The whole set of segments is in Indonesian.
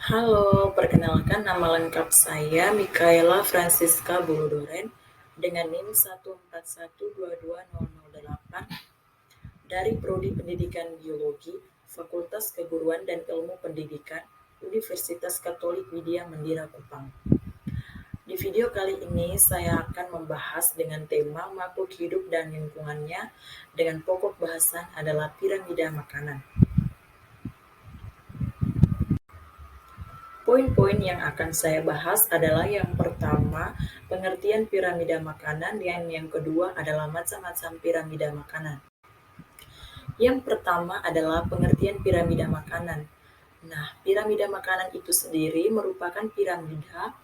Halo, perkenalkan nama lengkap saya Mikaela Francisca Buludoren dengan NIM 141220008 dari Prodi Pendidikan Biologi, Fakultas Keguruan dan Ilmu Pendidikan, Universitas Katolik Widya Mandira Kupang. Di video kali ini saya akan membahas dengan tema makhluk hidup dan lingkungannya dengan pokok bahasan adalah piramida makanan. Poin-poin yang akan saya bahas adalah yang pertama, pengertian piramida makanan, dan yang kedua adalah macam-macam piramida makanan. Yang pertama adalah pengertian piramida makanan. Nah, piramida makanan itu sendiri merupakan piramida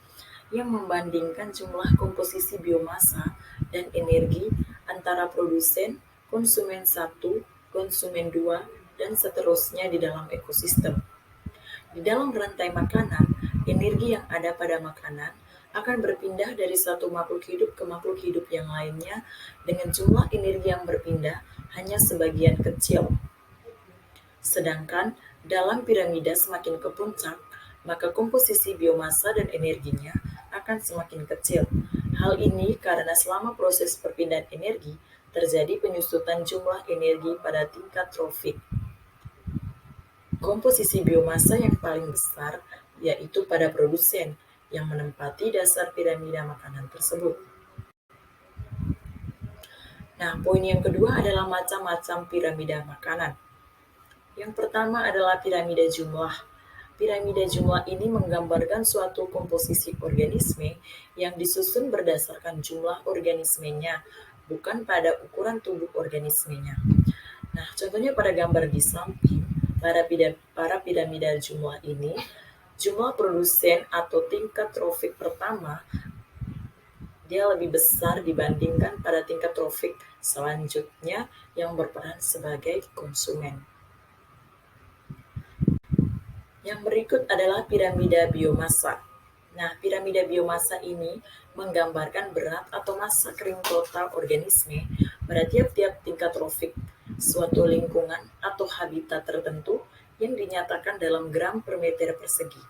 yang membandingkan jumlah komposisi biomasa dan energi antara produsen, konsumen 1, konsumen 2, dan seterusnya di dalam ekosistem. Di dalam rantai makanan, energi yang ada pada makanan akan berpindah dari satu makhluk hidup ke makhluk hidup yang lainnya dengan jumlah energi yang berpindah hanya sebagian kecil. Sedangkan dalam piramida semakin ke puncak, maka komposisi biomasa dan energinya akan semakin kecil. Hal ini karena selama proses perpindahan energi terjadi penyusutan jumlah energi pada tingkat trofik. Komposisi biomasa yang paling besar yaitu pada produsen yang menempati dasar piramida makanan tersebut. Nah, poin yang kedua adalah macam-macam piramida makanan. Yang pertama adalah piramida jumlah. Piramida jumlah ini menggambarkan suatu komposisi organisme yang disusun berdasarkan jumlah organismenya, bukan pada ukuran tubuh organismenya. Nah, contohnya pada gambar di samping, para piramida jumlah ini, jumlah produsen atau tingkat trofik pertama, dia lebih besar dibandingkan pada tingkat trofik selanjutnya yang berperan sebagai konsumen. Yang berikut adalah piramida biomasa. Nah, piramida biomasa ini menggambarkan berat atau massa kering total organisme pada tiap-tiap tingkat trofik suatu lingkungan atau habitat tertentu yang dinyatakan dalam gram per meter persegi.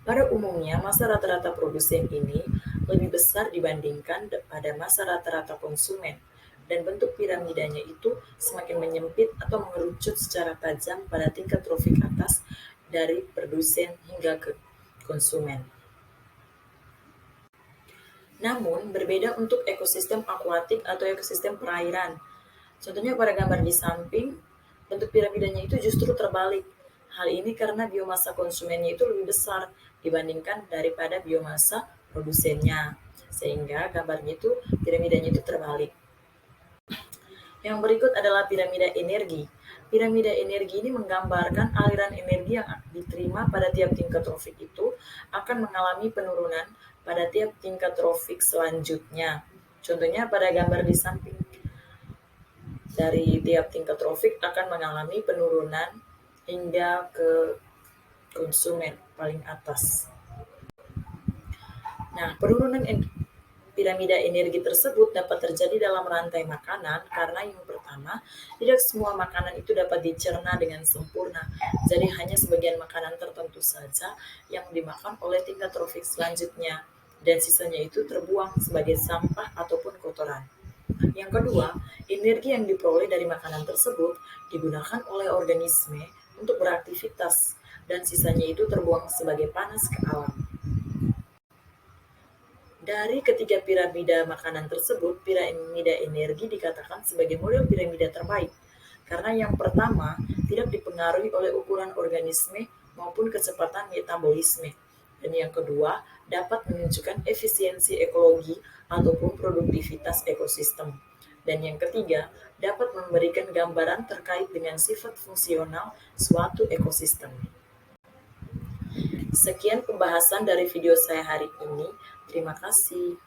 Pada umumnya, massa rata-rata produsen ini lebih besar dibandingkan pada massa rata-rata konsumen, dan bentuk piramidanya itu semakin menyempit atau mengerucut secara tajam pada tingkat trofik atas dari produsen hingga ke konsumen. Namun, berbeda untuk ekosistem akuatik atau ekosistem perairan. Contohnya pada gambar di samping, bentuk piramidanya itu justru terbalik. Hal ini karena biomasa konsumennya itu lebih besar dibandingkan daripada biomasa produsennya. Sehingga gambarnya itu, piramidanya itu terbalik. Yang berikut adalah piramida energi. Piramida energi ini menggambarkan aliran energi yang diterima pada tiap tingkat trofik itu akan mengalami penurunan pada tiap tingkat trofik selanjutnya. Contohnya pada gambar di samping, dari tiap tingkat trofik akan mengalami penurunan hingga ke konsumen paling atas. Nah, penurunan piramida energi tersebut dapat terjadi dalam rantai makanan karena yang pertama, tidak semua makanan itu dapat dicerna dengan sempurna. Jadi hanya sebagian makanan tertentu saja yang dimakan oleh tingkat trofik selanjutnya, dan sisanya itu terbuang sebagai sampah ataupun kotoran. Yang kedua, energi yang diperoleh dari makanan tersebut digunakan oleh organisme untuk beraktivitas, dan sisanya itu terbuang sebagai panas ke alam. Dari ketiga piramida makanan tersebut, piramida energi dikatakan sebagai model piramida terbaik, karena yang pertama tidak dipengaruhi oleh ukuran organisme maupun kecepatan metabolisme, dan yang kedua dapat menunjukkan efisiensi ekologi ataupun produktivitas ekosistem, dan yang ketiga dapat memberikan gambaran terkait dengan sifat fungsional suatu ekosistem. Sekian pembahasan dari video saya hari ini. Terima kasih.